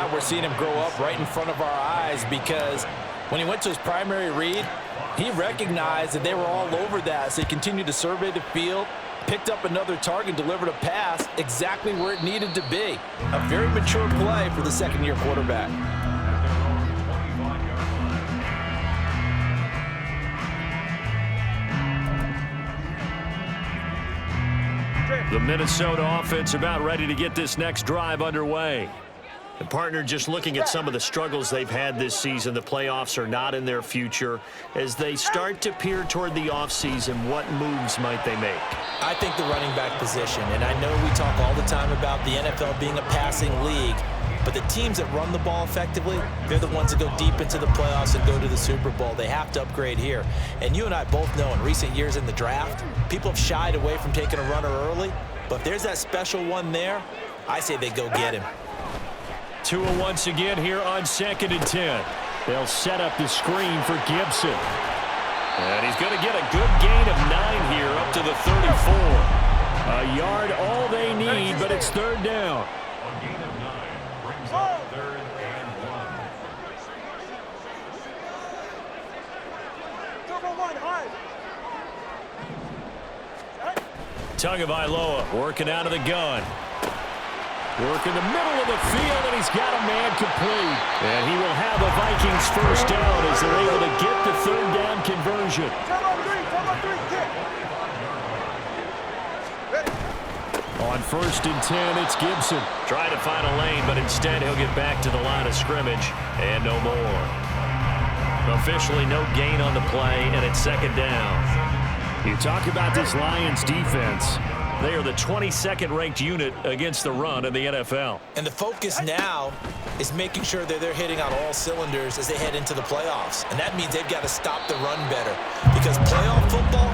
now we're seeing him grow up right in front of our eyes, because when he went to his primary read, he recognized that they were all over that, so he continued to survey the field, picked up another target, delivered a pass exactly where it needed to be. A very mature play for the second-year quarterback. The Minnesota offense about ready to get this next drive underway. The partner just looking at some of the struggles they've had this season. The playoffs are not in their future. As they start to peer toward the offseason, what moves might they make? I think the running back position, and I know we talk all the time about the NFL being a passing league, but the teams that run the ball effectively, they're the ones that go deep into the playoffs and go to the Super Bowl. They have to upgrade here. And you and I both know in recent years in the draft, people have shied away from taking a runner early, but if there's that special one there, I say they go get him. Tua once again here on 2nd and 10. They'll set up the screen for Gibson. And he's going to get a good gain of 9 here up to the 34. A yard all they need, but it's 3rd down. A gain of 9 brings up 3rd and 1. Tagovailoa working out of the gun. Work in the middle of the field, and he's got a man complete. And he will have the Vikings first down as they're able to get the 3rd down conversion. On 1st and 10, it's Gibson. Trying to find a lane, but instead he'll get back to the line of scrimmage. And no more. Officially no gain on the play, and it's 2nd down. You talk about this Lions defense. They are the 22nd ranked unit against the run in the NFL. And the focus now is making sure that they're hitting on all cylinders as they head into the playoffs. And that means they've got to stop the run better, because playoff football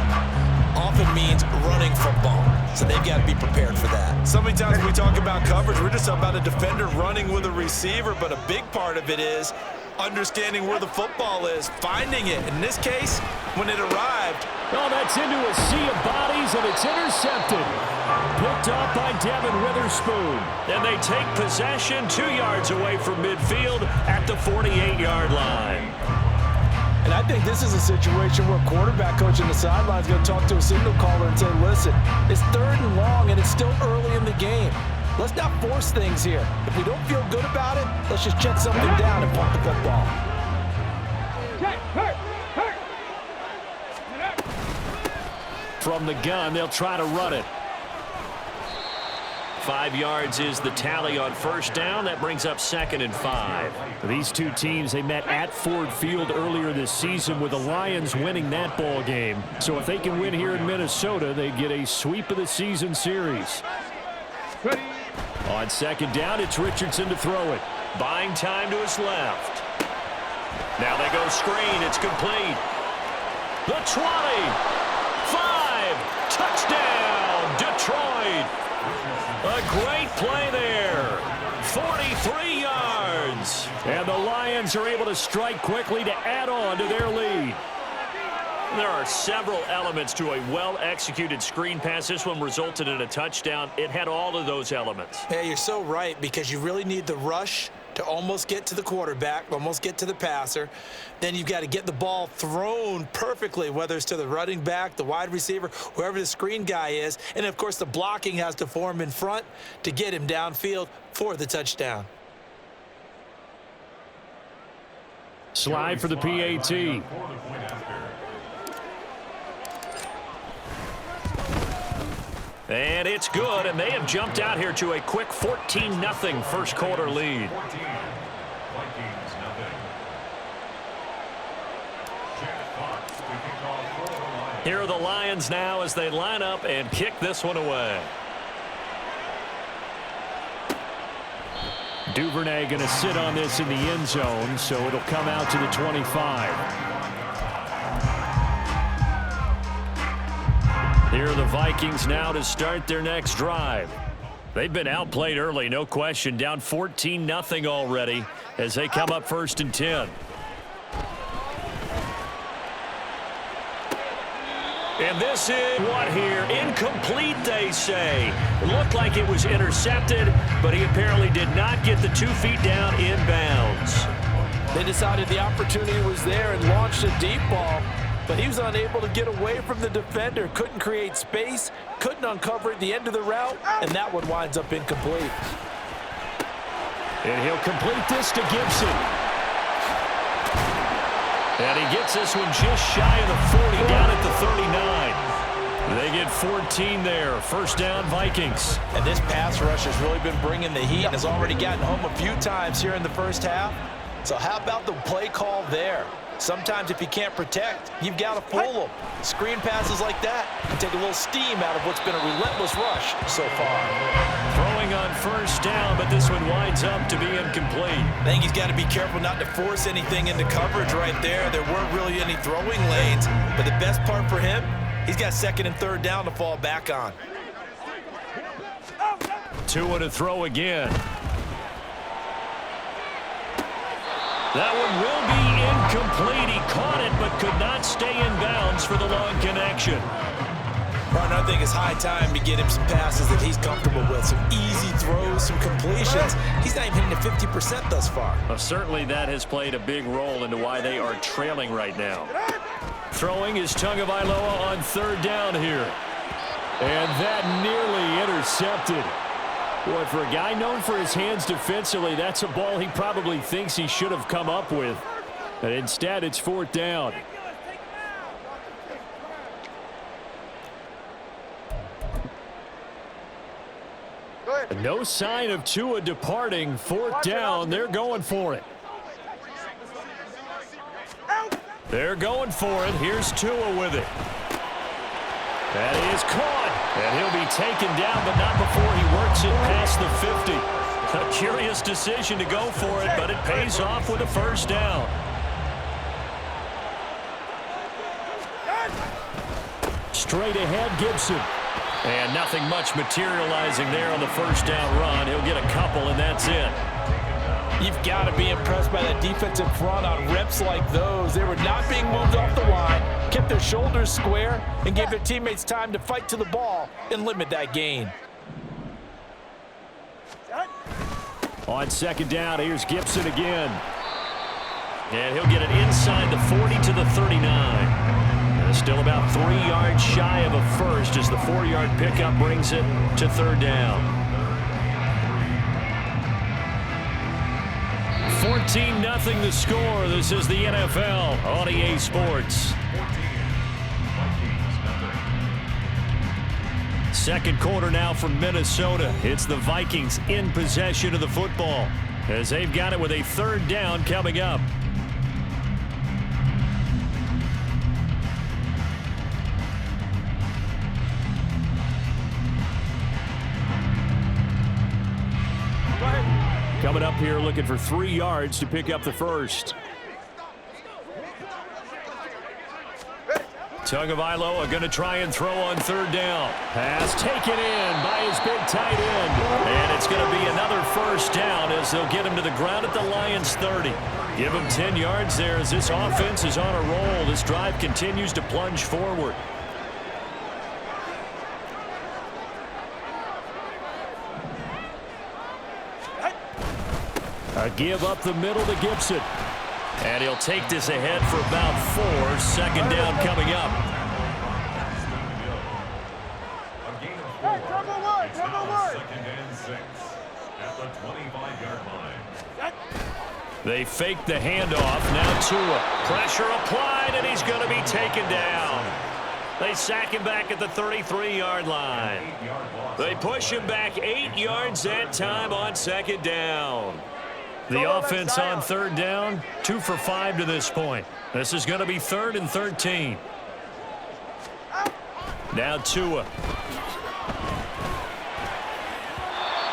often means running football. So they've got to be prepared for that. So many times when we talk about coverage, we're just about a defender running with a receiver, but a big part of it is understanding where the football is, finding it. In this case, when it arrived. Oh, that's into a sea of bodies, and it's intercepted. Picked up by Devin Witherspoon. And they take possession 2 yards away from midfield at the 48-yard line. And I think this is a situation where a quarterback coach on the sideline is going to talk to a signal caller and say, listen, it's 3rd and long, and it's still early in the game. Let's not force things here. If we don't feel good about it, let's just check something down and pump the football. From the gun, they'll try to run it. 5 yards is the tally on 1st down. That brings up 2nd and 5. These two teams, they met at Ford Field earlier this season with the Lions winning that ball game. So if they can win here in Minnesota, they get a sweep of the season series. On 2nd down, it's Richardson to throw it. Buying time to his left. Now they go screen. It's complete. The 20. 5. Touchdown, Detroit. A great play there. 43 yards. And the Lions are able to strike quickly to add on to their lead. There are several elements to a well-executed screen pass. This one resulted in a touchdown. It had all of those elements. Yeah, you're so right, because you really need the rush to almost get to the quarterback, almost get to the passer. Then you've got to get the ball thrown perfectly, whether it's to the running back, the wide receiver, whoever the screen guy is. And, of course, the blocking has to form in front to get him downfield for the touchdown. Slide for the PAT. And it's good, and they have jumped out here to a quick 14-0 first quarter lead. Here are the Lions now as they line up and kick this one away. Duvernay going to sit on this in the end zone, so it'll come out to the 25. Here are the Vikings now to start their next drive. They've been outplayed early, no question. Down 14-0 already as they come up 1st and 10. And this is what here? Incomplete, they say. It looked like it was intercepted, but he apparently did not get the 2 feet down in bounds. They decided the opportunity was there and launched a deep ball, but he was unable to get away from the defender, couldn't create space, couldn't uncover at the end of the route, and that one winds up incomplete. And he'll complete this to Gibson. And he gets this one just shy of the 40, down at the 39. They get 14 there. First down, Vikings. And this pass rush has really been bringing the heat and has already gotten home a few times here in the first half. So how about the play call there? Sometimes if you can't protect, you've got to fool them. Screen passes like that can take a little steam out of what's been a relentless rush so far. Throwing on first down, but this one winds up to be incomplete. I think he's got to be careful not to force anything into coverage right there. There weren't really any throwing lanes, but the best part for him, he's got second and third down to fall back on. Tua to throw again. That one will be incomplete. He caught it, but could not stay in bounds for the long connection. Ron, I think it's high time to get him some passes that he's comfortable with. Some easy throws, some completions. He's not even hitting the 50% thus far. Well, certainly that has played a big role into why they are trailing right now. Throwing is Tagovailoa on third down here. And that nearly intercepted. Boy, for a guy known for his hands defensively, that's a ball he probably thinks he should have come up with. And instead, it's fourth down. No sign of Tua departing. Fourth down. They're going for it. They're going for it. Here's Tua with it. That is caught. And he'll be taken down, but not before he works it past the 50. A curious decision to go for it, but it pays off with a first down. Straight ahead, Gibson. And nothing much materializing there on the first down run. He'll get a couple, and that's it. You've got to be impressed by that defensive front on reps like those. They were not being moved off the line, kept their shoulders square, and gave their teammates time to fight to the ball and limit that gain. On second down, here's Gibson again. And he'll get it inside the 40 to the 39. And still about 3 yards shy of a first as the 4-yard pickup brings it to third down. 14-0 the score. This is the NFL on EA Sports. Second quarter now from Minnesota. It's the Vikings in possession of the football as they've got it with a third down coming up. Coming up here looking for 3 yards to pick up the first. Tagovailoa going to try and throw on third down. Pass taken in by his big tight end. And it's going to be another first down as they'll get him to the ground at the Lions' 30. Give him 10 yards there as this offense is on a roll. This drive continues to plunge forward. A give up the middle to Gibson. And he'll take this ahead for about 4. Second down coming up. A gain of 4. It's now 2nd and 6 at the 25-yard line. They fake the handoff. Now Tua. Pressure applied, and he's going to be taken down. They sack him back at the 33-yard line. They push him back 8 yards that time on second down. The offense on third down, 2 for 5 to this point. This is going to be 3rd and 13. Now Tua.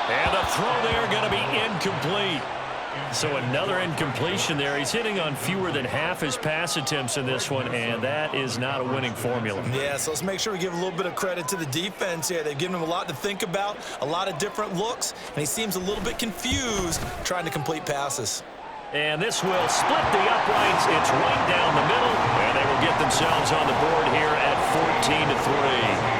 And a throw there going to be incomplete. So another incompletion there. He's hitting on fewer than half his pass attempts in this one, and that is not a winning formula. Yeah, so let's make sure we give a little bit of credit to the defense here. They've given him a lot to think about, a lot of different looks, and he seems a little bit confused trying to complete passes. And this will split the uprights. It's right down the middle, and they will get themselves on the board here at 14-3.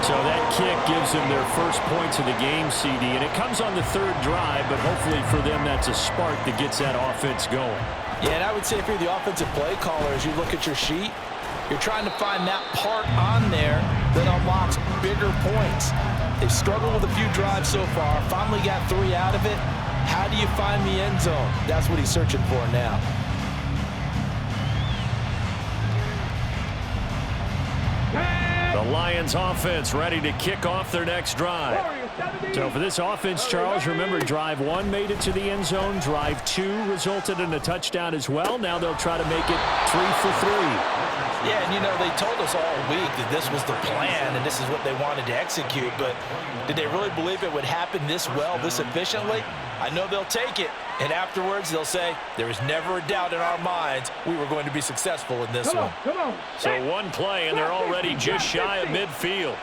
So that kick gives them their first points of the game, CD, and it comes on the third drive, but hopefully for them that's a spark that gets that offense going. Yeah, and I would say if you're the offensive play caller, as you look at your sheet, you're trying to find that part on there that unlocks bigger points. They've struggled with a few drives so far, finally got 3 out of it. How do you find the end zone? That's what he's searching for now. The Lions offense ready to kick off their next drive. So for this offense, Charles, remember drive 1 made it to the end zone. Drive 2 resulted in a touchdown as well. Now they'll try to make it 3 for 3. Yeah, and you know, they told us all week that this was the plan and this is what they wanted to execute, but did they really believe it would happen this well, this efficiently? I know they'll take it, and afterwards they'll say, there was never a doubt in our minds we were going to be successful in this one. So one play, and they're already just shy of midfield.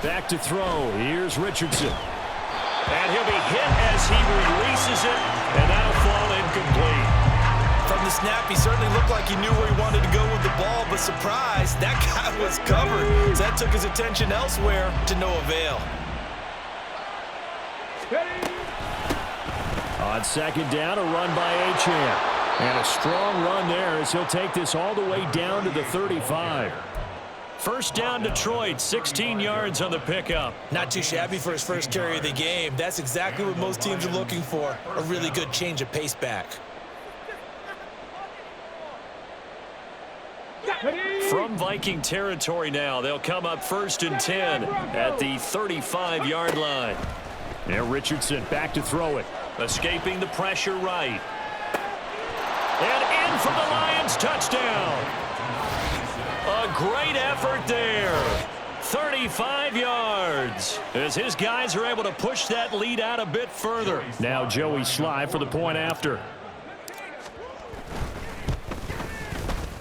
Back to throw. Here's Richardson. And he'll be hit as he releases it, and that'll fall incomplete. From the snap, he certainly looked like he knew where he wanted to go with the ball, but surprise, that guy was covered. So that took his attention elsewhere to no avail. On second down, a run by Achane. And a strong run there as he'll take this all the way down to the 35. First down, Detroit, 16 yards on the pickup. Not too shabby for his first carry of the game. That's exactly what most teams are looking for, a really good change of pace back. From Viking territory now, they'll come up 1st and 10 at the 35-yard line. Now Richardson back to throw it. Escaping the pressure right. And in for the Lions, touchdown. A great effort there. 35 yards as his guys are able to push that lead out a bit further. Now Joey Sly for the point after.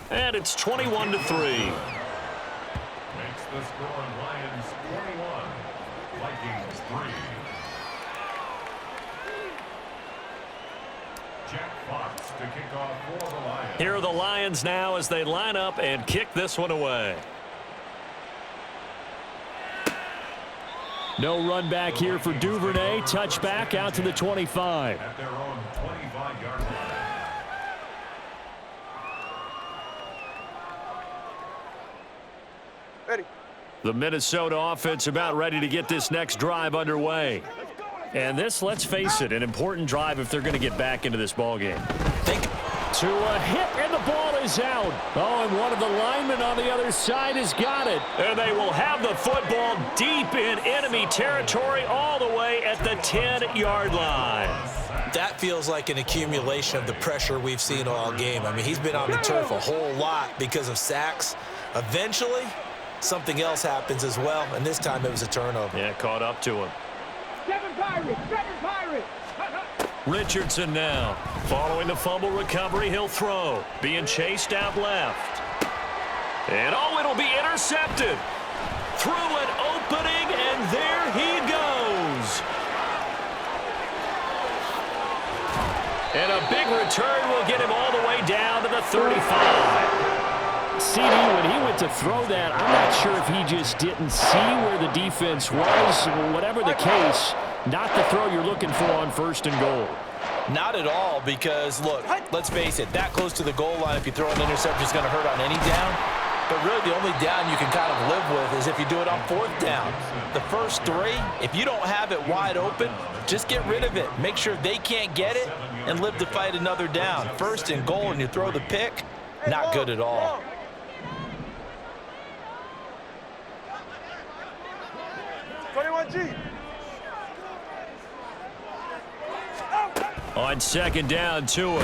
And it's 21-3. Makes the score Lions 21, Vikings 3. Jack Fox to kick off for the Lions. Here are the Lions now as they line up and kick this one away. No run back here for Duvernay. Touchback out to the 25. At their own 25-yard line. The Minnesota offense about ready to get this next drive underway. And this, let's face it, an important drive if they're going to get back into this ballgame. To a hit, and the ball is out. Oh, and one of the linemen on the other side has got it. And they will have the football deep in enemy territory all the way at the 10-yard line. That feels like an accumulation of the pressure we've seen all game. I mean, he's been on the turf a whole lot because of sacks. Eventually, something else happens as well, and this time it was a turnover. Yeah, caught up to him. Seven Pirates. Richardson now. Following the fumble recovery, he'll throw. Being chased out left. And oh, it'll be intercepted. Through an opening, and there he goes. And a big return will get him all the way down to the 35. CD, when he went to throw that, I'm not sure if he just didn't see where the defense was. Whatever the case, not the throw you're looking for on 1st and goal. Not at all, because, look, let's face it, that close to the goal line, if you throw an interception, is going to hurt on any down. But really, the only down you can kind of live with is if you do it on 4th down. The first 3, if you don't have it wide open, just get rid of it. Make sure they can't get it and live to fight another down. 1st and goal, and you throw the pick, not good at all. On 2nd down, Tua.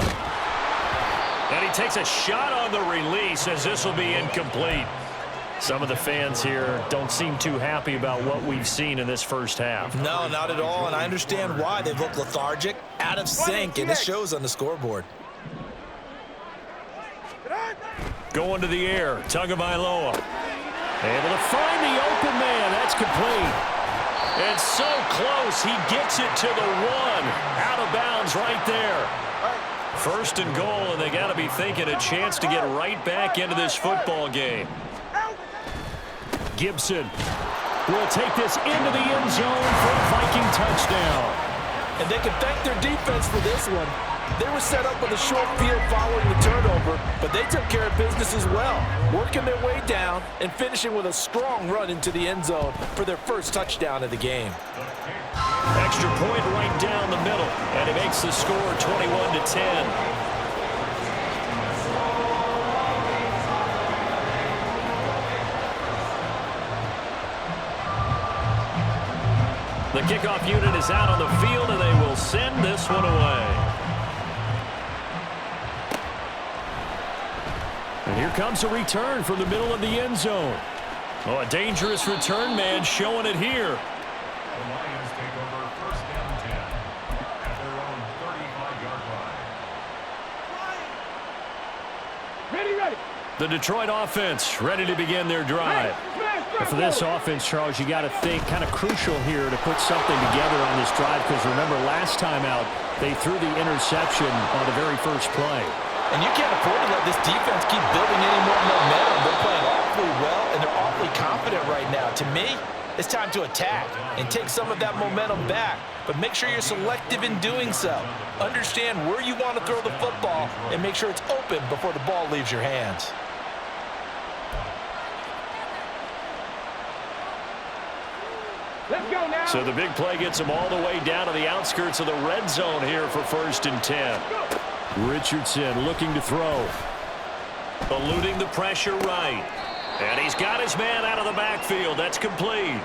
And he takes a shot on the release as this will be incomplete. Some of the fans here don't seem too happy about what we've seen in this first half. No, not at all, and I understand why. They've looked lethargic, out of sync, and it shows on the scoreboard. Going to the air, Tagovailoa. Able to find the open man. That's complete. And so close, he gets it to the 1. Out of bounds is right there. First and goal, and they got to be thinking a chance to get right back into this football game. Gibson will take this into the end zone for a Viking touchdown. And they can thank their defense for this one. They were set up with a short field following the turnover, but they took care of business as well, working their way down and finishing with a strong run into the end zone for their first touchdown of the game. Extra point right down the middle, and it makes the score 21-10. The kickoff unit is out on the field, and they will send this one away. And here comes a return from the middle of the end zone. Oh, a dangerous return man showing it here. The Lions take over first down 10 at their own 35-yard line. Ready. The Detroit offense ready to begin their drive. Hey, For this offense, Charles, you got to think kind of crucial here to put something together on this drive, because remember last time out they threw the interception on the very first play. And you can't afford to let this defense keep building any more momentum. They're playing awfully well, and they're awfully confident right now. To me, it's time to attack and take some of that momentum back. But make sure you're selective in doing so. Understand where you want to throw the football and make sure it's open before the ball leaves your hands. Let's go now. So the big play gets them all the way down to the outskirts of the red zone here for first and 10. Richardson looking to throw. Eluding the pressure right. And he's got his man out of the backfield. That's complete.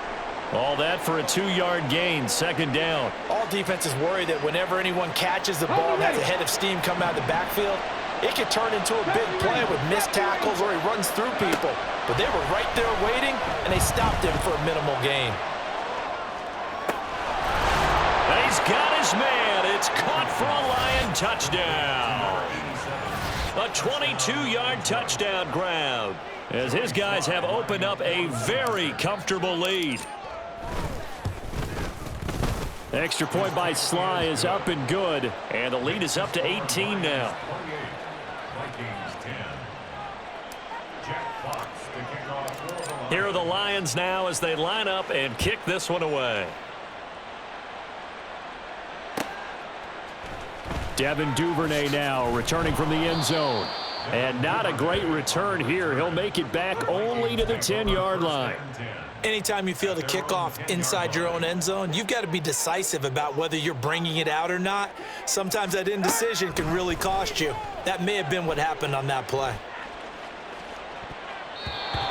All that for a 2-yard gain, second down. All defenses worry that whenever anyone catches the ball and has a head of steam come out of the backfield, it could turn into a big play with missed tackles or he runs through people. But they were right there waiting, and they stopped him for a minimal gain. And he's got his man. It's caught for a Lion touchdown. A 22-yard touchdown grab, as his guys have opened up a very comfortable lead. The extra point by Sly is up and good. And the lead is up to 18 now. 28, Vikings 10. Jack Fox to kick off for the Lions. Here are the Lions now as they line up and kick this one away. Devin Duvernay now returning from the end zone. And not a great return here. He'll make it back only to the 10-yard line. Anytime you feel the kickoff inside your own end zone, you've got to be decisive about whether you're bringing it out or not. Sometimes that indecision can really cost you. That may have been what happened on that play.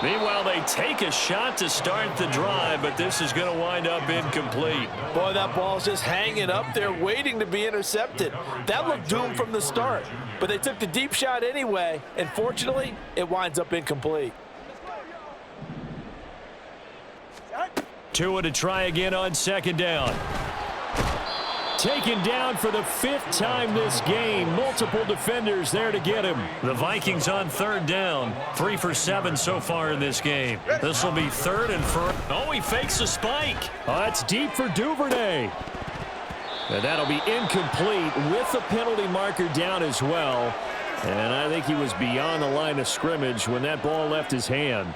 Meanwhile, they take a shot to start the drive, but this is going to wind up incomplete. Boy, that ball's just hanging up there waiting to be intercepted. That looked doomed from the start, but they took the deep shot anyway, and fortunately, it winds up incomplete. Tua to try again on second down. Taken down for the 5th time this game. Multiple defenders there to get him. The Vikings on third down. 3 for 7 so far in this game. This will be third and first. Oh, he fakes a spike. Oh, that's deep for Duvernay. And that'll be incomplete with the penalty marker down as well. And I think he was beyond the line of scrimmage when that ball left his hand.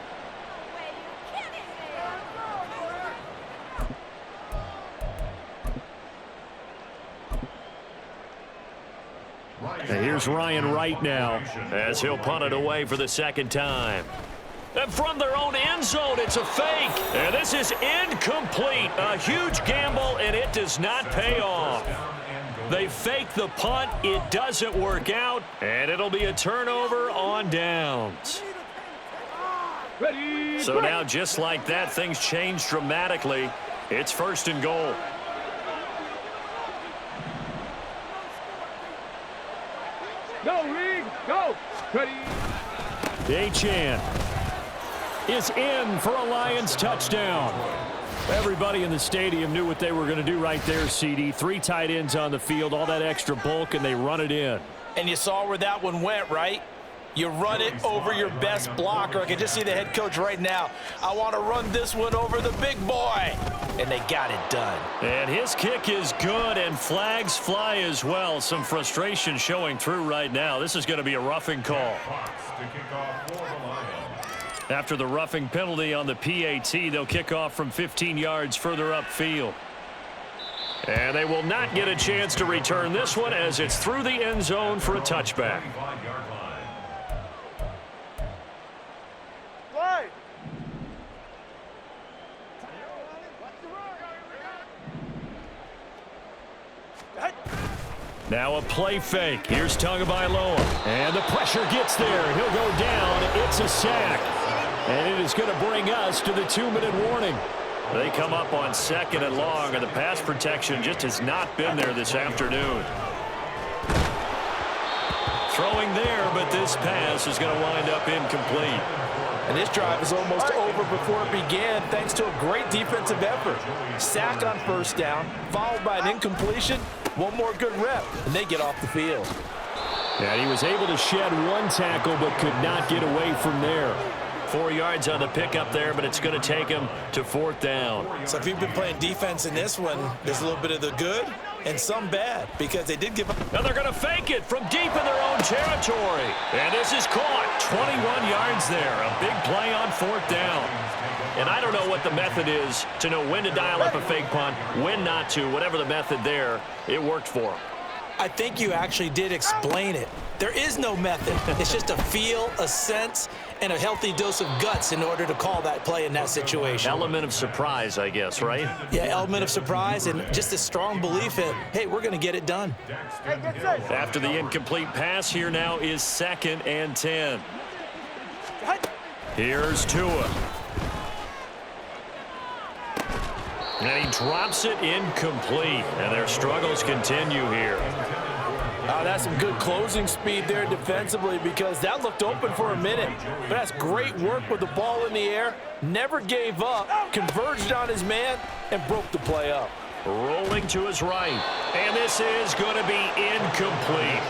And here's Ryan Wright now, as he'll punt it away for the second time. And from their own end zone, it's a fake. And this is incomplete. A huge gamble, and it does not pay off. They fake the punt. It doesn't work out, and it'll be a turnover on downs. Ready. So now, just like that, things change dramatically. It's first and goal. Go, Reed. Go. Ready. Achane is in for a Lions touchdown. Everybody in the stadium knew what they were going to do right there, CD. 3 tight ends on the field, all that extra bulk, and they run it in. And you saw where that one went, right? You run it over your best blocker. I can just see the head coach right now. I want to run this one over the big boy. And they got it done. And his kick is good, and flags fly as well. Some frustration showing through right now. This is going to be a roughing call. After the roughing penalty on the PAT, they'll kick off from 15 yards further upfield. And they will not get a chance to return this one as it's through the end zone for a touchback. Now a play fake. Here's Tagovailoa. And the pressure gets there. He'll go down. It's a sack. And it is going to bring us to the 2-minute warning. They come up on 2nd and long, and the pass protection just has not been there this afternoon. Throwing there, but this pass is going to wind up incomplete. And this drive is almost over before it began thanks to a great defensive effort. Sack on 1st down, followed by an incompletion. One more good rep, and they get off the field. And he was able to shed 1 tackle but could not get away from there. 4 yards on the pickup there, but it's going to take him to 4th down. So if you've been playing defense in this one, there's a little bit of the good and some bad because they did give up. Now they're going to fake it from deep in their own territory. And this is caught. 21 yards there. A big play on 4th down. And I don't know what the method is to know when to dial up a fake punt, when not to. Whatever the method there, it worked for him. I think you actually did explain it. There is no method. It's just a feel, a sense, and a healthy dose of guts in order to call that play in that situation. Element of surprise, I guess, right? Yeah, element of surprise and just a strong belief in, hey, we're going to get it done. After the incomplete pass, here now is 2nd and 10. Here's Tua. And he drops it incomplete. And their struggles continue here. Oh, that's some good closing speed there defensively because that looked open for a minute. But that's great work with the ball in the air. Never gave up, converged on his man, and broke the play up. Rolling to his right. And this is going to be incomplete.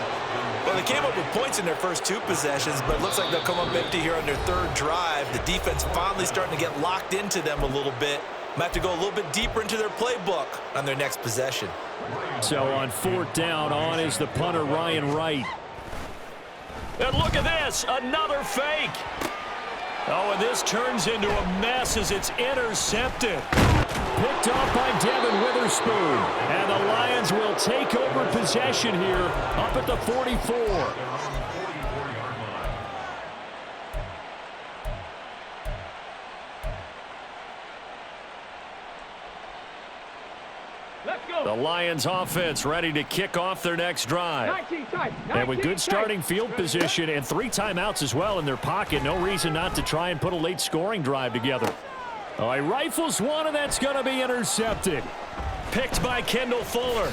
Well, they came up with points in their first 2 possessions, but it looks like they'll come up empty here on their 3rd drive. The defense finally starting to get locked into them a little bit. Might have to go a little bit deeper into their playbook on their next possession. So on 4th down, on is the punter, Ryan Wright. And look at this, another fake. Oh, and this turns into a mess as it's intercepted. Picked off by Devin Witherspoon. And the Lions will take over possession here up at the 44. The Lions offense ready to kick off their next drive. And with good starting field position and 3 timeouts as well in their pocket, no reason not to try and put a late scoring drive together. Oh, he rifles one, and that's going to be intercepted. Picked by Kendall Fuller.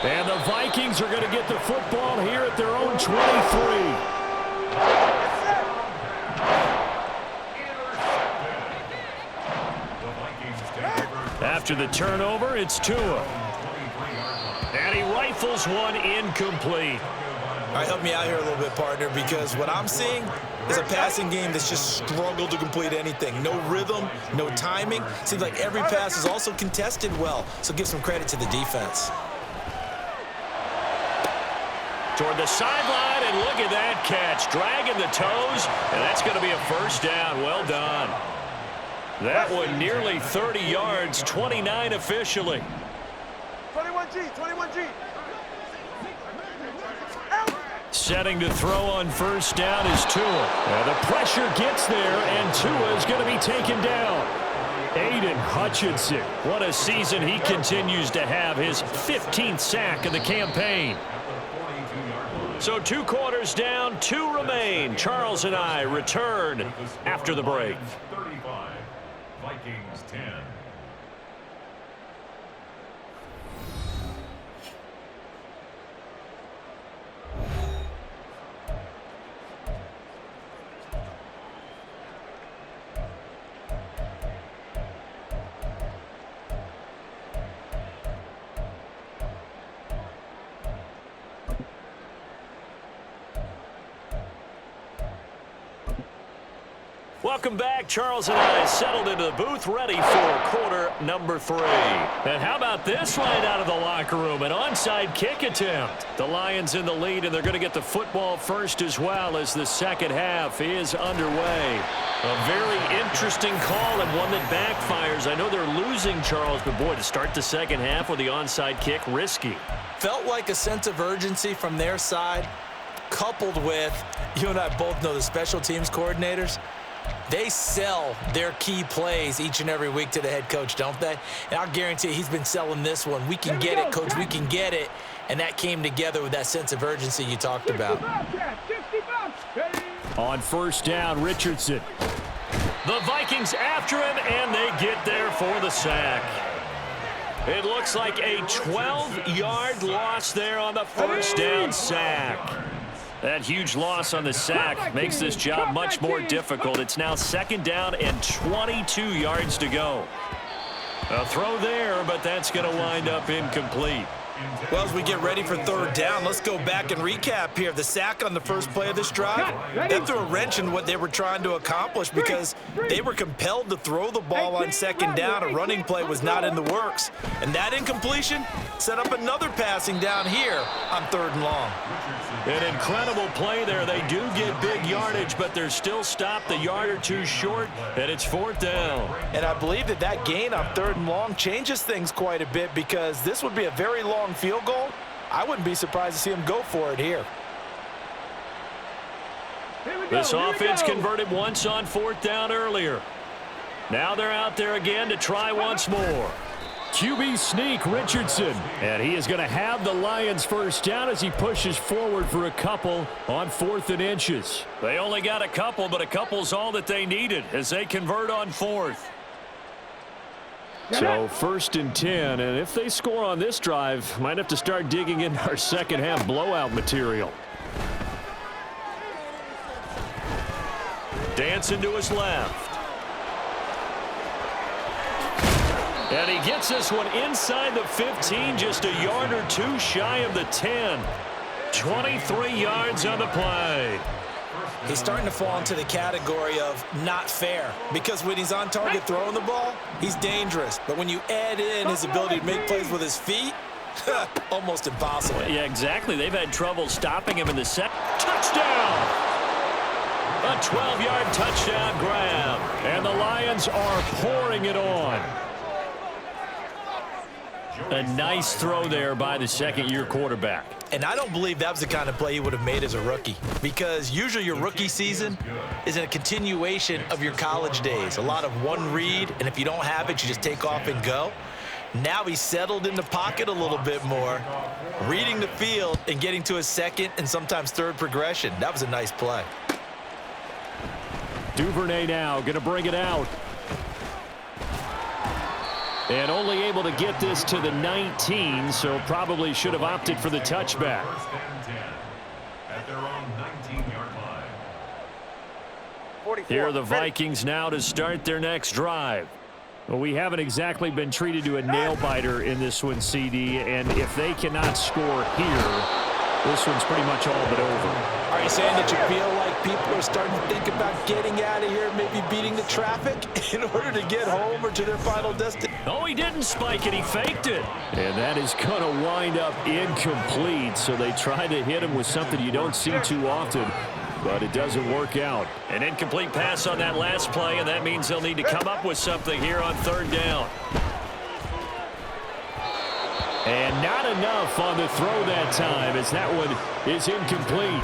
And the Vikings are going to get the football here at their own 23. After the turnover, it's Tua. And he rifles one incomplete. All right, help me out here a little bit, partner, because what I'm seeing is a passing game that's just struggled to complete anything. No rhythm, no timing. Seems like every pass is also contested well, so give some credit to the defense. Toward the sideline, and look at that catch. Dragging the toes, and that's going to be a 1st down. Well done. That one nearly 30 yards, 29 officially. 21G. Setting to throw on 1st down is Tua. And the pressure gets there, and Tua is going to be taken down. Aiden Hutchinson. What a season he continues to have, his 15th sack of the campaign. So 2 quarters down, 2 remain. Charles and I return after the break. 35, Vikings 10. Welcome back. Charles and I settled into the booth ready for quarter number 3. And how about this right out of the locker room? An onside kick attempt. The Lions in the lead, and they're going to get the football first as well as the second half is underway. A very interesting call and one that backfires. I know they're losing, Charles, but boy, to start the second half with the onside kick, risky. Felt like a sense of urgency from their side, coupled with, you and I both know the special teams coordinators, they sell their key plays each and every week to the head coach, don't they? And I'll guarantee you he's been selling this one. We can get it, coach, we can get it. And that came together with that sense of urgency you talked about. On first down, Richardson. The Vikings after him, and they get there for the sack. It looks like a 12-yard loss there on the first down sack. That huge loss on the sack makes this job much more difficult. It's now second down and 22 yards to go. A throw there, but that's going to wind up incomplete. Well, as we get ready for third down, let's go back and recap here. The sack on the first play of this drive, that threw a wrench in what they were trying to accomplish because they were compelled to throw the ball on second down. A running play was not in the works. And that incompletion set up another passing down here on third and long. An incredible play there. They do get big yardage, but they're still stopped a yard or two short, and it's fourth down. And I believe that gain on third and long changes things quite a bit because this would be a very long field goal. I wouldn't be surprised to see him go for it here. This offense converted once on fourth down earlier. Now they're out there again to try once more. QB sneak, Richardson. And he is going to have the Lions first down as he pushes forward for a couple on 4th and inches. They only got a couple, but a couple's all that they needed as they convert on 4th. So 1st and 10, and if they score on this drive, might have to start digging into our second half blowout material. Dancing to his left. And he gets this one inside the 15, just a yard or two shy of the 10. 23 yards on the play. He's starting to fall into the category of not fair because when he's on target throwing the ball, he's dangerous. But when you add in his ability to make plays with his feet, almost impossible. Yeah, exactly. They've had trouble stopping him in the second. Touchdown! A 12-yard touchdown grab. And the Lions are pouring it on. A nice throw there by the second-year quarterback. And I don't believe that was the kind of play he would have made as a rookie because usually your rookie season is a continuation of your college days. A lot of one read, and if you don't have it, you just take off and go. Now he's settled in the pocket a little bit more, reading the field and getting to his second and sometimes third progression. That was a nice play. Duvernay now going to bring it out. And only able to get this to the 19, so probably should have opted for the touchback. At their own 19-yard line. Here are the Vikings now to start their next drive. Well, we haven't exactly been treated to a nail-biter in this one, CD, and if they cannot score here, this one's pretty much all but over. Are you saying that you feel like people are starting to think about getting out of here, maybe beating the traffic in order to get home or to their final destination? Oh, he didn't spike it. He faked it. And that is going to wind up incomplete, so they try to hit him with something you don't see too often, but it doesn't work out. An incomplete pass on that last play, and that means they'll need to come up with something here on third down. And not enough on the throw that time as that one is incomplete.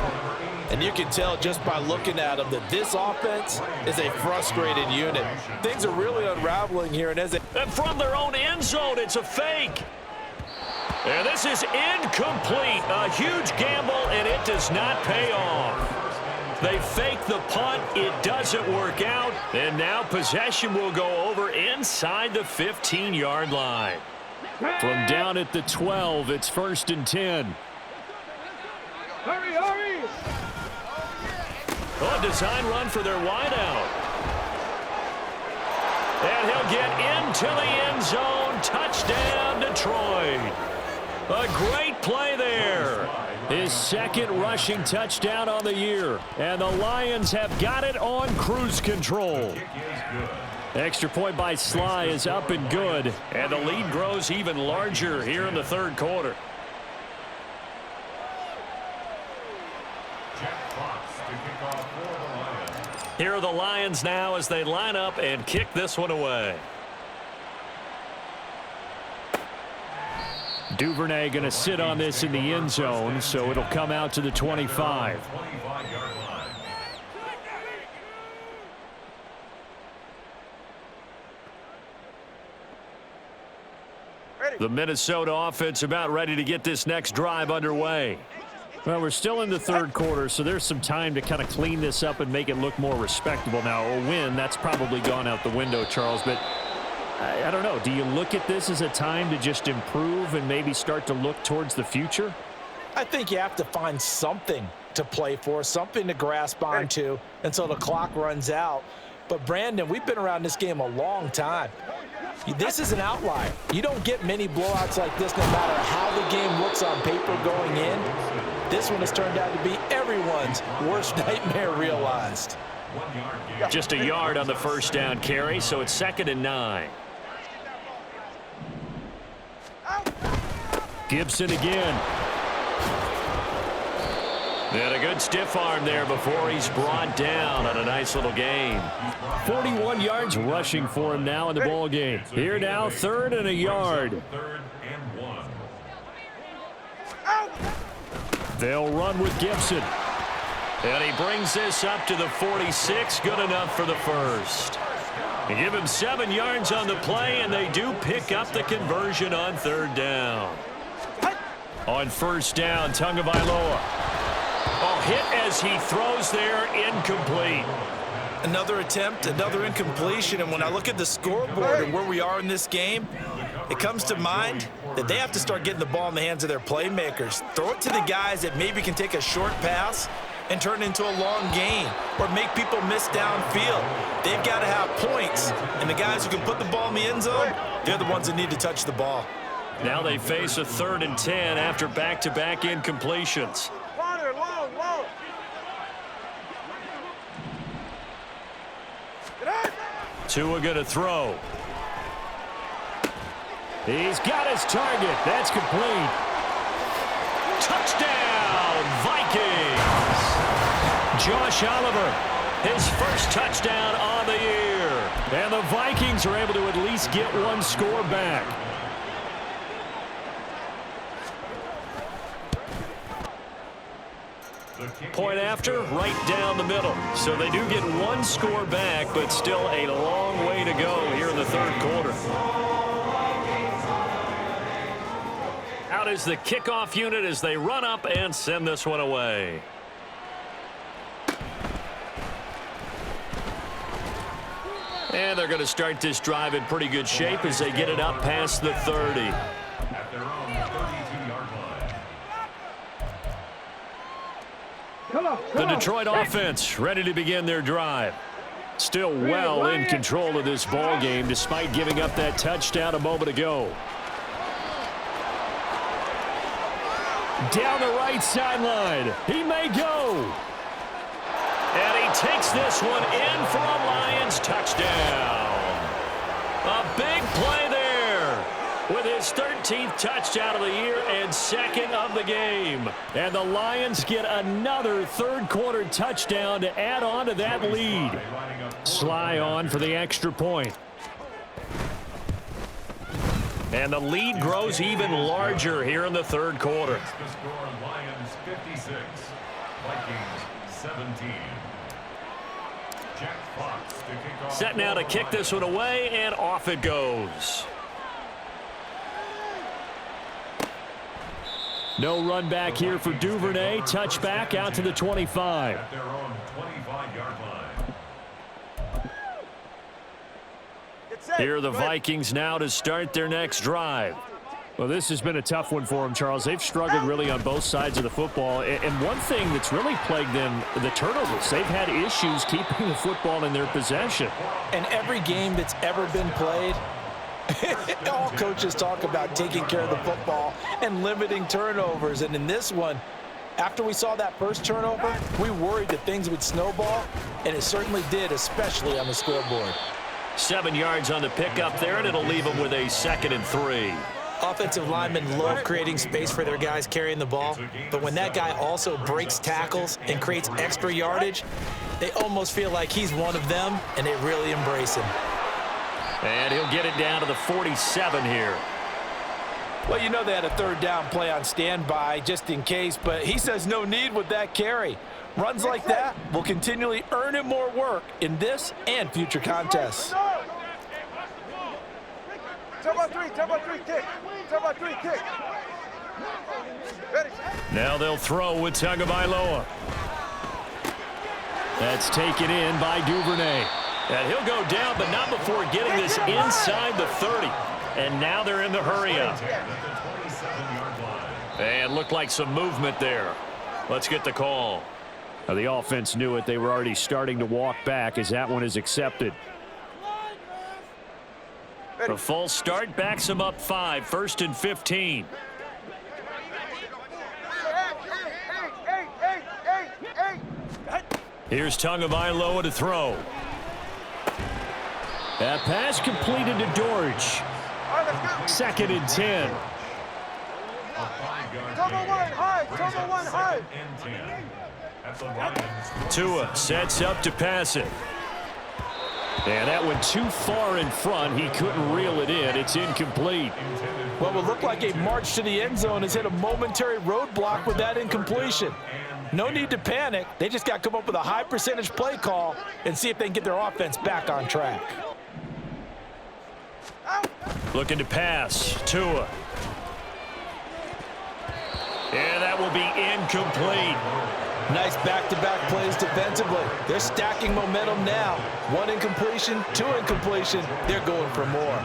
And you can tell just by looking at them that this offense is a frustrated unit. Things are really unraveling here. And from their own end zone, it's a fake. And this is incomplete. A huge gamble, and it does not pay off. They fake the punt. It doesn't work out. And now possession will go over inside the 15-yard line. From down at the 12, it's 1st and 10. Hurry, hurry! Oh, design run for their wideout. And he'll get into the end zone. Touchdown, Detroit. A great play there. His second rushing touchdown on the year. And the Lions have got it on cruise control. Extra point by Sly is up and good. And the lead grows even larger here in the third quarter. Here are the Lions now as they line up and kick this one away. Duvernay going to sit on this in the end zone, so it'll come out to the 25. The Minnesota offense about ready to get this next drive underway. Well, we're still in the third quarter, so there's some time to kind of clean this up and make it look more respectable. Now, a win, that's probably gone out the window, Charles, but I don't know. Do you look at this as a time to just improve and maybe start to look towards the future? I think you have to find something to play for, something to grasp onto until the clock runs out. But, Brandon, we've been around this game a long time. This is an outlier. You don't get many blowouts like this no matter how the game looks on paper going in. This one has turned out to be everyone's worst nightmare realized. Just a yard on the first down carry, so it's 2nd and 9. Gibson again. And a good stiff arm there before he's brought down on a nice little gain. 41 yards rushing for him now in the ball game. Here now, 3rd and a yard. 3rd and 1. They'll run with Gibson. And he brings this up to the 46. Good enough for the first. They give him 7 yards on the play, and they do pick up the conversion on 3rd down. On 1st down, Tagovailoa. Oh, hit as he throws there, incomplete. Another attempt, another incompletion, and when I look at the scoreboard and where we are in this game, it comes to mind that they have to start getting the ball in the hands of their playmakers. Throw it to the guys that maybe can take a short pass and turn it into a long gain or make people miss downfield. They've got to have points, and the guys who can put the ball in the end zone, they're the ones that need to touch the ball. Now they face a 3rd and 10 after back-to-back incompletions. Tua going to throw. He's got his target. That's complete. Touchdown, Vikings! Josh Oliver, His first touchdown on the year. and the Vikings are able to at least get one score back. Point after, right down the middle. So they do get one score back, but still a long way to go here in the third quarter. Out is the kickoff unit as they run up and send this one away. And they're going to start this drive in pretty good shape as they get it up past the 30. At their own 32-yard line. The Detroit offense ready to begin their drive. Still well in control of this ball game despite giving up that touchdown a moment ago. Down the right sideline. He may go. And he takes this one in for a Lions touchdown. A big play there with his 13th touchdown of the year and second of the game. And the Lions get another third quarter touchdown to add on to that lead. Sly on for the extra point. And the lead grows even larger here in the third quarter. The score, Lions 56, Vikings 17. Jack Fox to kick off. Set now to kick this one away, and off it goes. No run back here for Duvernay. Touchback out to the 25. At their own 25-yard line. Here are the Vikings now to start their next drive. Well, this has been a tough one for them, Charles. They've struggled really on both sides of the football. And one thing that's really plagued them, the turnovers. They've had issues keeping the football in their possession. And every game that's ever been played, All coaches talk about taking care of the football and limiting turnovers. And in this one, after we saw that first turnover, we worried that things would snowball, and it certainly did, especially on the scoreboard. 7 yards on the pickup there, and it'll leave them with a 2nd and 3. Offensive linemen love creating space for their guys carrying the ball, but when that guy also breaks tackles and creates extra yardage, they almost feel like he's one of them, and they really embrace him. And he'll get it down to the 47 here. Well, you know they had a 3rd down play on standby just in case, but he says no need with that carry. Runs like that will continually earn him more work in this and future contests. Now they'll throw with Tagovailoa. That's taken in by Duvernay. And he'll go down, but not before getting this inside the 30. And now they're in the hurry-up. And looked like some movement there. Let's get the call. Now, the offense knew it. They were already starting to walk back as that one is accepted. A false start backs them up 5, 1st and 15. Here's Tagovailoa to throw. That pass completed to Dortch. 2nd and 10. Tua sets up to pass it. And that went too far in front. He couldn't reel it in. It's incomplete. What would look like a march to the end zone has hit a momentary roadblock with that incompletion. No need to panic. They just got to come up with a high percentage play call and see if they can get their offense back on track. Looking to pass. Tua. And that will be incomplete. Nice back-to-back plays defensively. They're stacking momentum now. 1 incompletion, 2 incompletion. They're going for more.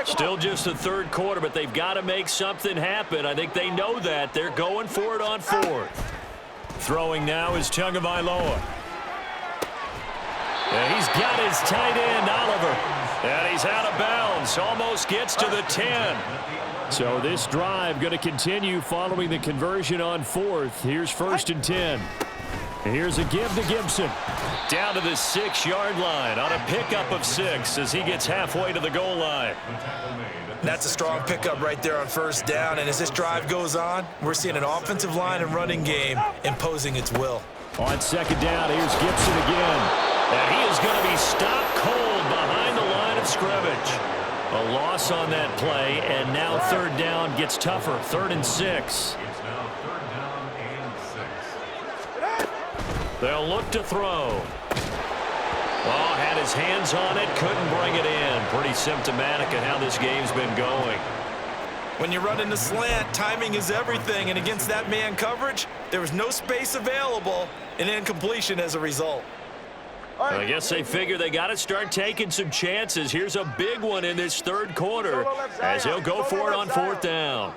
Still just the 3rd quarter, but they've got to make something happen. I think they know that. They're going for it on 4th. Throwing now is Tagovailoa. And he's got his tight end, Oliver. And he's out of bounds. Almost gets to the 10. So this drive going to continue following the conversion on 4th. Here's 1st and 10. Here's a give to Gibson. Down to the 6-yard line on a pickup of 6 as he gets halfway to the goal line. That's a strong pickup right there on 1st down, and as this drive goes on, we're seeing an offensive line and running game imposing its will. On 2nd down, here's Gibson again. And he is going to be stopped cold behind the line of scrimmage. A loss on that play, and now 3rd down gets tougher. 3rd and 6. It's now 3rd down and 6. They'll look to throw. Oh, had his hands on it, couldn't bring it in. Pretty symptomatic of how this game's been going. When you run in the slant, timing is everything, and against that man coverage, there was no space available, and incompletion as a result. I guess they figure they got to start taking some chances. Here's a big one in this 3rd quarter as he'll go for it on 4th down.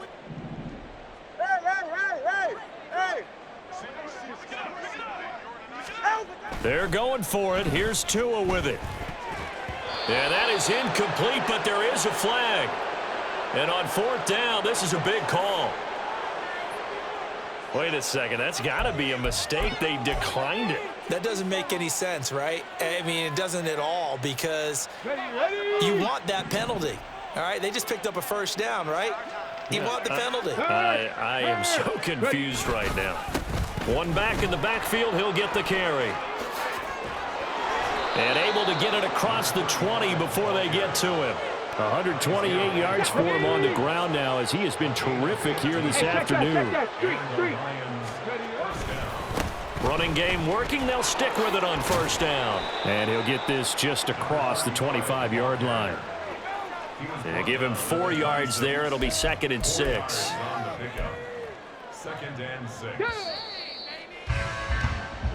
They're going for it. Here's Tua with it. Yeah, that is incomplete, but there is a flag. And on 4th down, this is a big call. Wait a second. That's got to be a mistake. They declined it. That doesn't make any sense, right? I mean, it doesn't at all, because you want that penalty. All right, they just picked up a 1st down, right? You want the penalty. I am so confused right now. One back in the backfield, he'll get the carry. And able to get it across the 20 before they get to him. 128 yards for him on the ground now, as he has been terrific here this afternoon. Running game working. They'll stick with it on 1st down. And he'll get this just across the 25-yard line. They give him 4 yards there. It'll be 2nd and 6. 2nd and 6.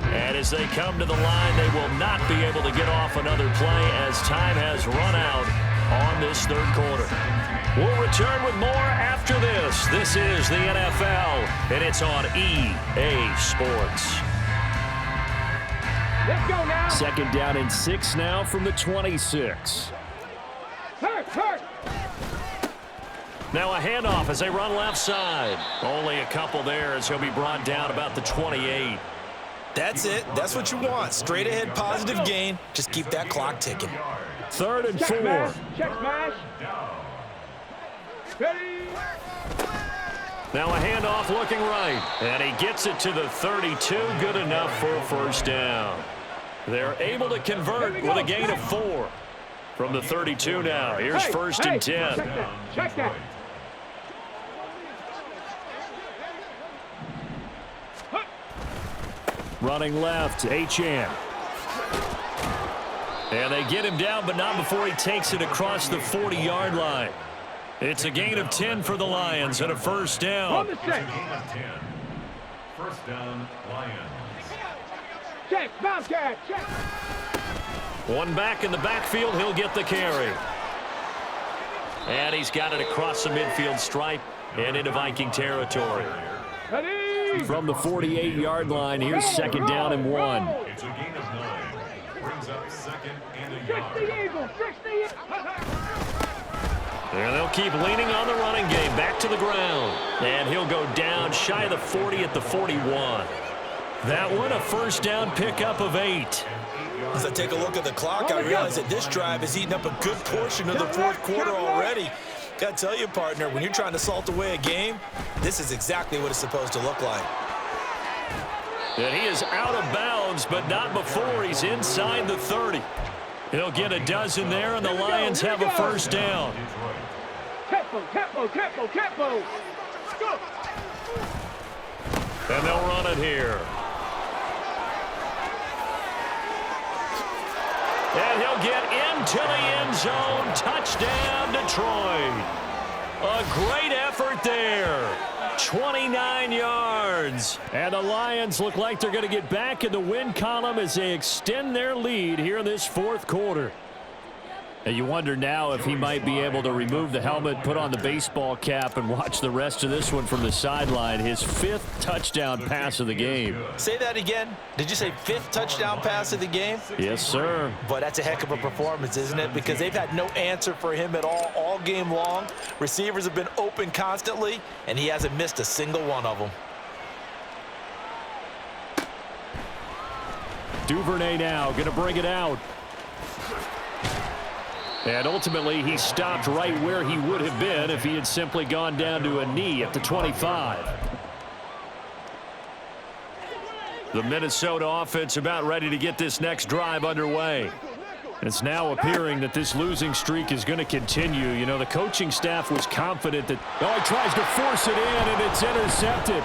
And as they come to the line, they will not be able to get off another play as time has run out on this 3rd quarter. We'll return with more after this. This is the NFL, and it's on EA Sports. Let's go now. 2nd down and 6 now from the 26. Now a handoff as they run left side. Only a couple there as he'll be brought down about the 28. That's it. That's what you want. Straight ahead positive gain. Just keep that clock ticking. 3rd and 4. Check smash. Ready. Now a handoff looking right. And he gets it to the 32. Good enough for a first down. They're able to convert with a gain of 4. From the 32 now. Here's 1st and 10. Check that. Running left, Achane. And they get him down, but not before he takes it across the 40-yard line. It's a gain of 10 for the Lions and a first down. On the set. First down, Lions. Check, bounce catch, check. One back in the backfield, he'll get the carry. And he's got it across the midfield stripe and into Viking territory. Ready. From the 48-yard line, here's 2nd down and 1. It's a gain of 9. Brings up 2nd and a 60 yard. Eagles, 60. And they'll keep leaning on the running game back to the ground. And he'll go down shy of the 40 at the 41. That one a first down pickup of 8. As I take a look at the clock, I realize that this drive has eaten up a good portion of the 4th quarter already. Got to tell you, partner, when you're trying to salt away a game, this is exactly what it's supposed to look like. And he is out of bounds, but not before he's inside the 30. He'll get a dozen there, and the Lions have a first down. Tempo. Go. And they'll run it here. And he'll get into the end zone. Touchdown, Detroit. A great effort there. 29 yards. And the Lions look like they're going to get back in the win column as they extend their lead here in this 4th quarter. And you wonder now if he might be able to remove the helmet, put on the baseball cap, and watch the rest of this one from the sideline. His 5th touchdown pass of the game. Say that again. Did you say 5th touchdown pass of the game? Yes, sir. But that's a heck of a performance, isn't it? Because they've had no answer for him at all game long. Receivers have been open constantly, and he hasn't missed a single one of them. Duvernay now going to bring it out. And ultimately, he stopped right where he would have been if he had simply gone down to a knee at the 25. The Minnesota offense about ready to get this next drive underway. It's now appearing that this losing streak is going to continue. You know, the coaching staff was confident that... Oh, he tries to force it in, and it's intercepted.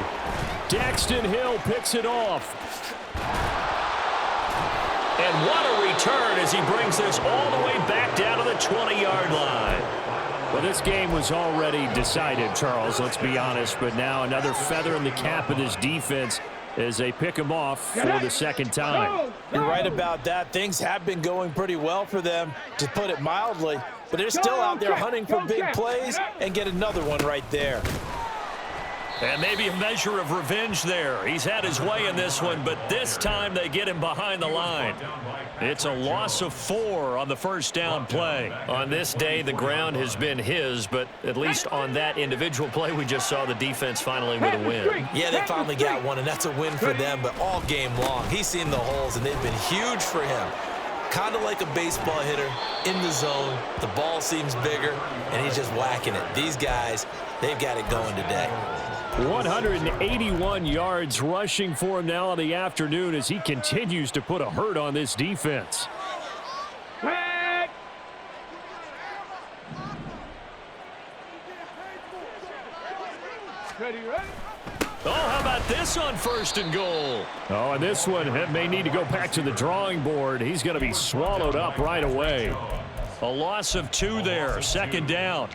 Daxton Hill picks it off. And what a return as he brings this all the way back down to the 20-yard line. Well, this game was already decided, Charles, let's be honest. But now another feather in the cap of this defense as they pick him off for the 2nd time. You're right about that. Things have been going pretty well for them, to put it mildly. But they're still out there hunting for big plays and get another one right there. And maybe a measure of revenge there. He's had his way in this one, but this time they get him behind the line. It's a loss of 4 on the first down play. On this day, the ground has been his, but at least on that individual play, we just saw the defense finally with a win. Yeah, they finally got one, and that's a win for them, but all game long, he's seen the holes, and they've been huge for him. Kind of like a baseball hitter in the zone. The ball seems bigger, and he's just whacking it. These guys, they've got it going today. 181 yards rushing for him now in the afternoon as he continues to put a hurt on this defense. Ready. Oh, how about this on 1st and goal? Oh, and this one may need to go back to the drawing board. He's going to be swallowed up right away. A loss of 2 there, 2nd down.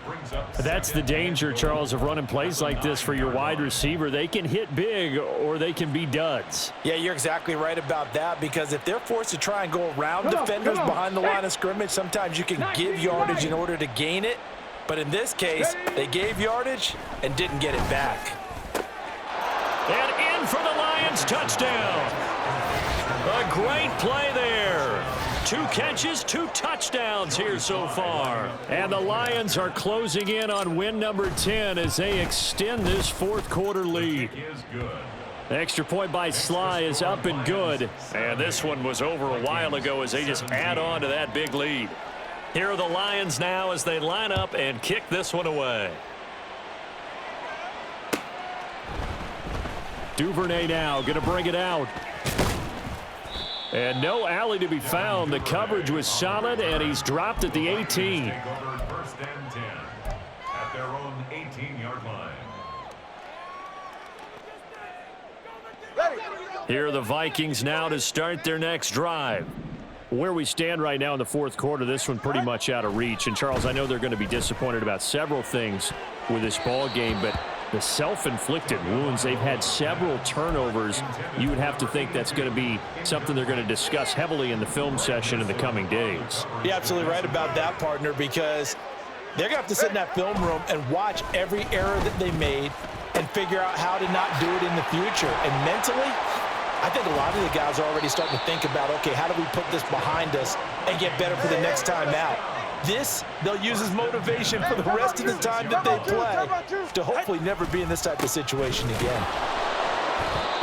That's the danger, Charles, of running plays like this for your wide receiver. They can hit big or they can be duds. Yeah, you're exactly right about that, because if they're forced to try and go around defenders behind the line of scrimmage, sometimes you can give yardage in order to gain it. But in this case, they gave yardage and didn't get it back. And in for the Lions touchdown. A great play there. 2 catches, 2 touchdowns here so far. And the Lions are closing in on win number 10 as they extend this fourth quarter lead. The extra point by Sly is up and good. And this one was over a while ago as they just add on to that big lead. Here are the Lions now as they line up and kick this one away. Duvernay now going to bring it out. And no alley to be found. The coverage was solid, and he's dropped at the 18. First and 10 at their own 18-yard line. Here are the Vikings now to start their next drive. Where we stand right now in the fourth quarter, this one pretty much out of reach. And, Charles, I know they're going to be disappointed about several things with this ball game, but the self-inflicted wounds, they've had several turnovers. You would have to think that's going to be something they're going to discuss heavily in the film session in the coming days. You're absolutely right about that, partner, because they're going to have to sit in that film room and watch every error that they made and figure out how to not do it in the future. And mentally, I think a lot of the guys are already starting to think about, okay, how do we put this behind us and get better for the next time out? This, they'll use as motivation for the rest of the time that they play to hopefully never be in this type of situation again.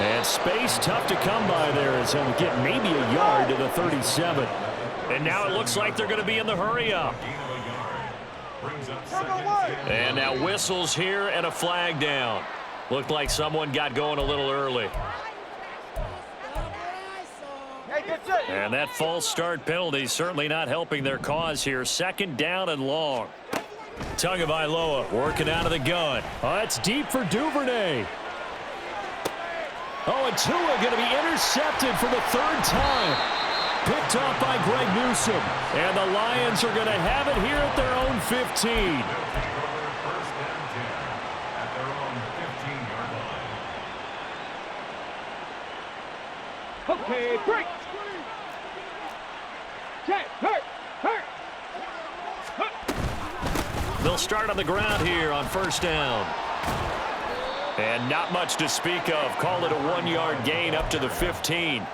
And space tough to come by there as he'll get maybe a yard to the 37. And now it looks like they're going to be in the hurry-up. And now whistles here and a flag down. Looked like someone got going a little early. And that false start penalty certainly not helping their cause here. Second down and long. Tagovailoa working out of the gun. Oh, it's deep for Duvernay. Oh, and Tua going to be intercepted for the third time. Picked off by Greg Newsome. And the Lions are going to have it here at their own 15. First and 10 at their own 15-yard line. Okay, break. Check, hurt. They'll start on the ground here on first down. And not much to speak of. Call it a 1-yard gain up to the 15.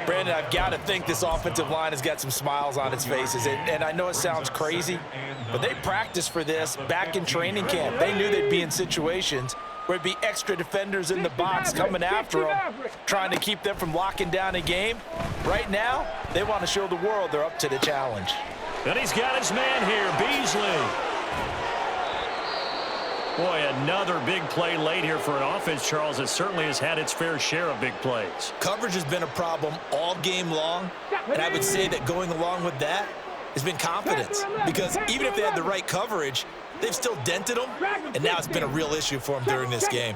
Brandon, I've got to think this offensive line has got some smiles on its faces. And I know it sounds crazy, but they practiced for this back in training camp. They knew they'd be in situations where it'd be extra defenders in the box coming after them, trying to keep them from locking down a game. Right now, they want to show the world they're up to the challenge. And he's got his man here, Beasley. Boy, another big play late here for an offense, Charles, that certainly has had its fair share of big plays. Coverage has been a problem all game long, and I would say that going along with that has been confidence, because even if they had the right coverage, they've still dented them, and now it's been a real issue for them during this game.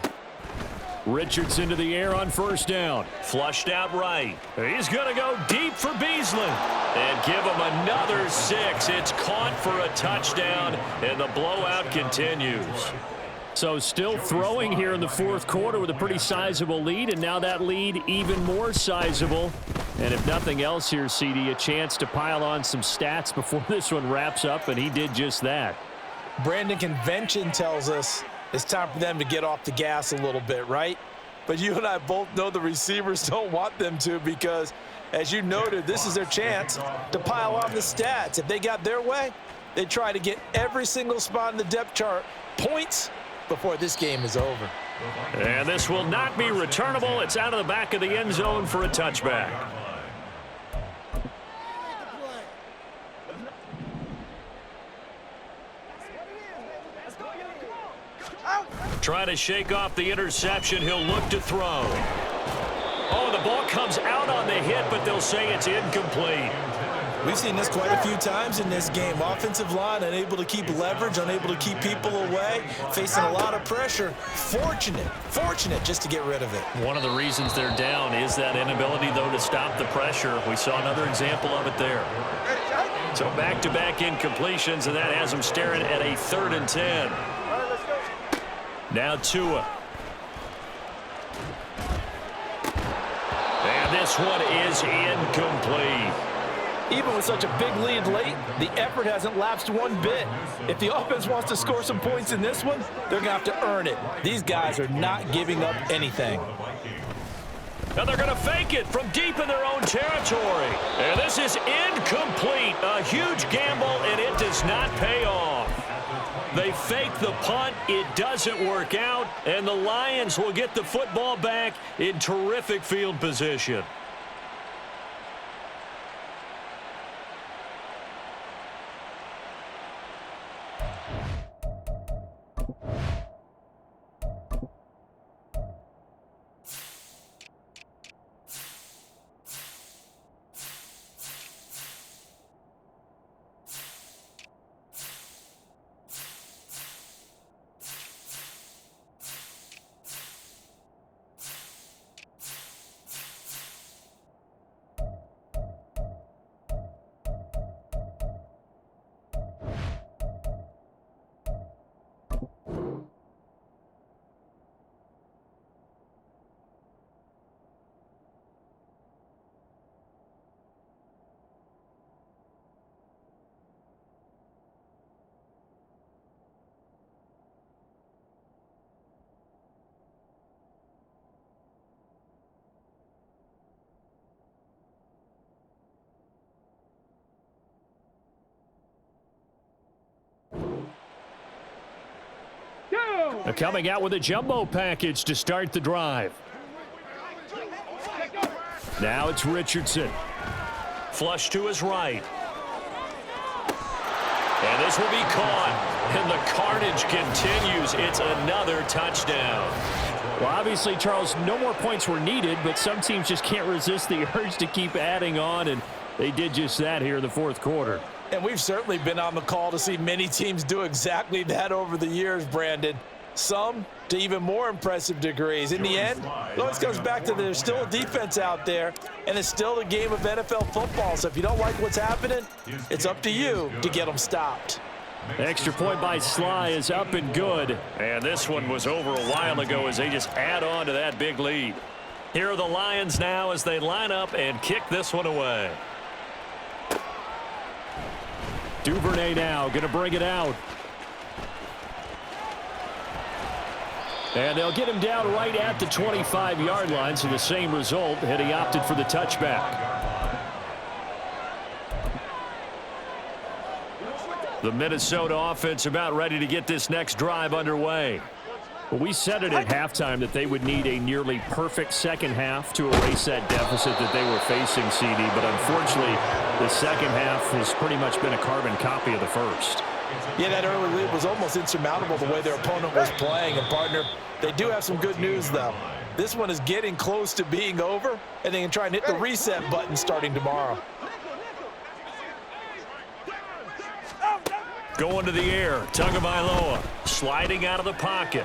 Richardson to the air on first down. Flushed out right. He's going to go deep for Beasley. And give him another 6. It's caught for a touchdown, and the blowout continues. So still throwing here in the fourth quarter with a pretty sizable lead, and now that lead even more sizable. And if nothing else here, CD, a chance to pile on some stats before this one wraps up, and he did just that. Brandon, convention tells us it's time for them to get off the gas a little bit, right? But you and I both know the receivers don't want them to, because, as you noted, this is their chance to pile on the stats. If they got their way, they try to get every single spot in the depth chart points before this game is over. And this will not be returnable. It's out of the back of the end zone for a touchback. Trying to shake off the interception. He'll look to throw. Oh, the ball comes out on the hit, but they'll say it's incomplete. We've seen this quite a few times in this game. Offensive line unable to keep leverage, unable to keep people away, facing a lot of pressure. Fortunate just to get rid of it. One of the reasons they're down is that inability, though, to stop the pressure. We saw another example of it there. So back-to-back incompletions, and that has them staring at a 3rd and 10. Now Tua. And this one is incomplete. Even with such a big lead late, the effort hasn't lapsed one bit. If the offense wants to score some points in this one, they're going to have to earn it. These guys are not giving up anything. And they're going to fake it from deep in their own territory. And this is incomplete. A huge gamble, and it does not pay off. They fake the punt. It doesn't work out. And the Lions will get the football back in terrific field position. They're coming out with a jumbo package to start the drive. Now it's Richardson. Flush to his right. And this will be caught. And the carnage continues. It's another touchdown. Well, obviously, Charles, no more points were needed, but some teams just can't resist the urge to keep adding on, and they did just that here in the fourth quarter. And we've certainly been on the call to see many teams do exactly that over the years, Brandon. Some to even more impressive degrees. In the end, it always comes back to there's still a defense out there, and it's still a game of NFL football. So if you don't like what's happening, it's up to you to get them stopped. Extra point by Sly is up and good. And this one was over a while ago as they just add on to that big lead. Here are the Lions now as they line up and kick this one away. Duvernay now going to bring it out. And they'll get him down right at the 25-yard line, so the same result, and he opted for the touchback. The Minnesota offense about ready to get this next drive underway. Well, we said it at halftime that they would need a nearly perfect second half to erase that deficit that they were facing, CD, but unfortunately, the second half has pretty much been a carbon copy of the first. Yeah, that early lead was almost insurmountable the way their opponent was playing. And, partner, they do have some good news, though. This one is getting close to being over, and they can try and hit the reset button starting tomorrow. Going to the air, Tagovailoa sliding out of the pocket.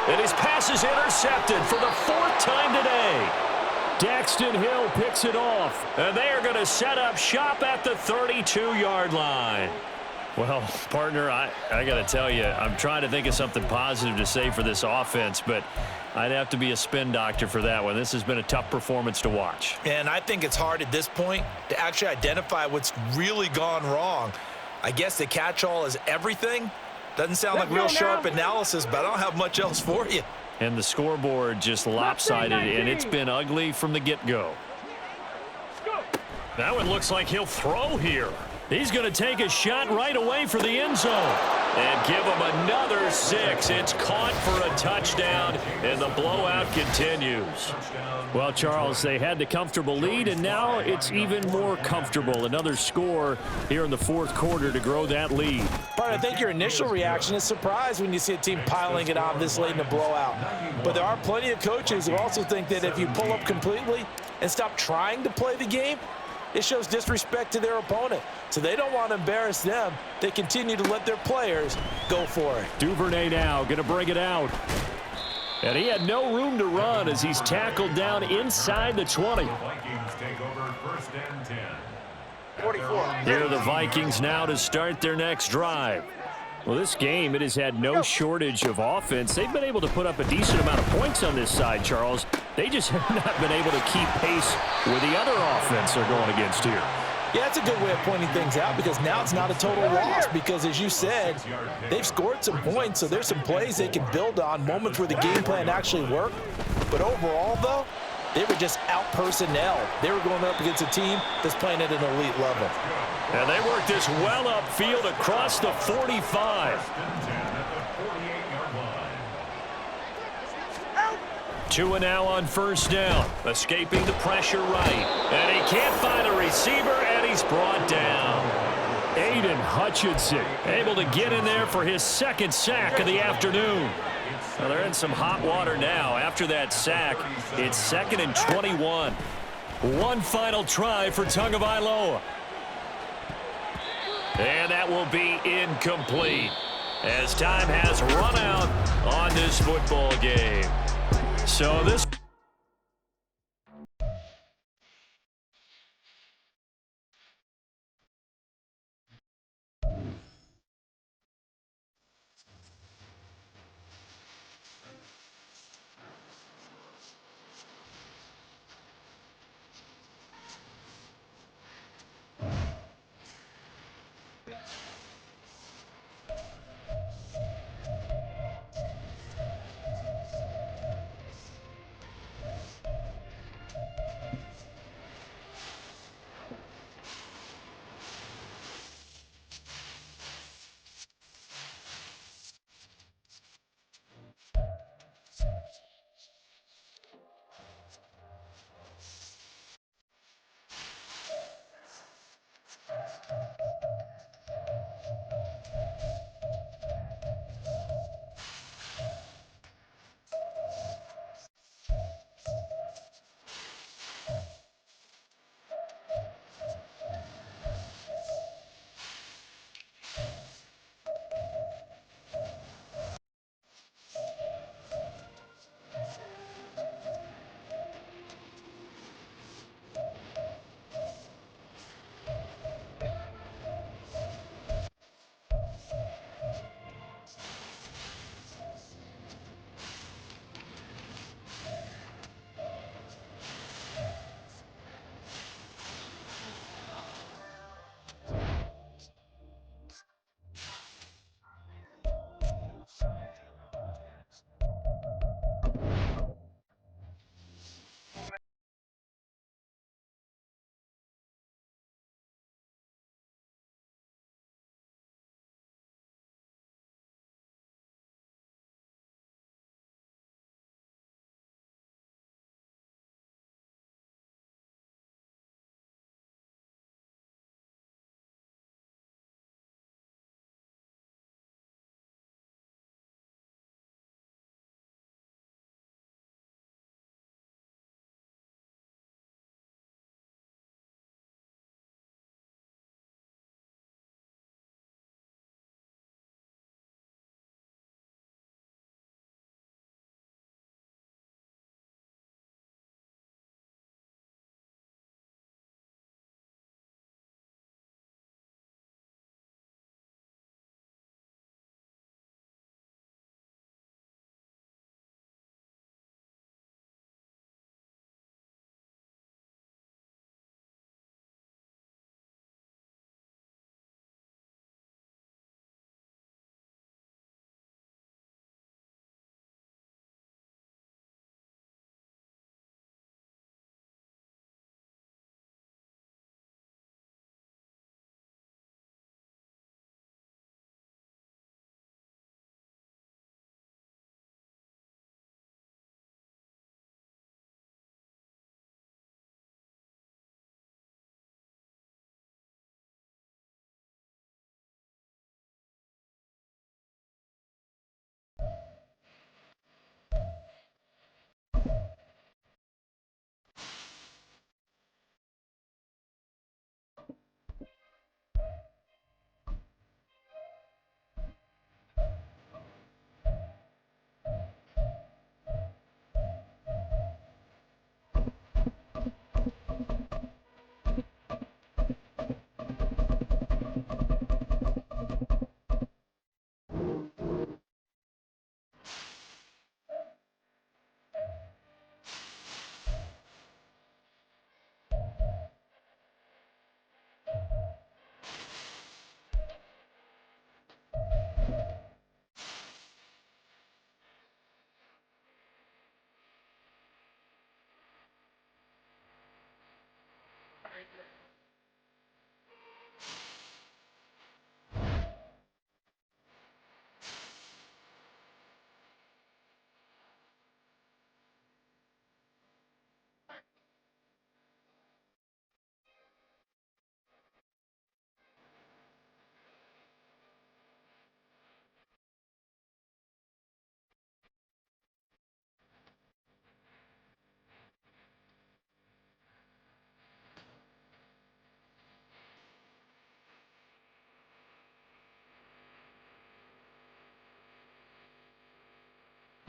And his pass is intercepted for the fourth time today. Daxton Hill picks it off. And they are going to set up shop at the 32-yard line. Well, partner, I got to tell you, I'm trying to think of something positive to say for this offense, but I'd have to be a spin doctor for that one. This has been a tough performance to watch. And I think it's hard at this point to actually identify what's really gone wrong. I guess the catch-all is everything. Doesn't sound like real sharp analysis, but I don't have much else for you. And the scoreboard just lopsided, and it's been ugly from the get-go. That one looks like he'll throw here. He's going to take a shot right away for the end zone. And give him another 6. It's caught for a touchdown, and the blowout continues. Well, Charles, they had the comfortable lead, and now it's even more comfortable. Another score here in the fourth quarter to grow that lead. But I think your initial reaction is surprise when you see a team piling it on this late in the blowout. But there are plenty of coaches who also think that if you pull up completely and stop trying to play the game, it shows disrespect to their opponent. So they don't want to embarrass them. They continue to let their players go for it. Duvernay now going to bring it out. And he had no room to run as he's tackled down inside the 20. Vikings take over first and 10. 44. Here are the Vikings now to start their next drive. Well, this game, it has had no shortage of offense. They've been able to put up a decent amount of points on this side, Charles. They just have not been able to keep pace with the other offense they're going against here. Yeah, that's a good way of pointing things out because now it's not a total loss because, as you said, they've scored some points, so there's some plays they can build on, moments where the game plan actually worked. But overall, though, They were just out personnel. They were going up against a team that's playing at an elite level. And they worked this well upfield across the 45. First and 10 at the 48-yard line. 2 now on first down. Escaping the pressure right. And he can't find a receiver, and he's brought down. Aiden Hutchinson able to get in there for his second sack of the afternoon. Well, they're in some hot water now. After that sack, it's 2nd and 21. One final try for Tagovailoa. And that will be incomplete as time has run out on this football game. So this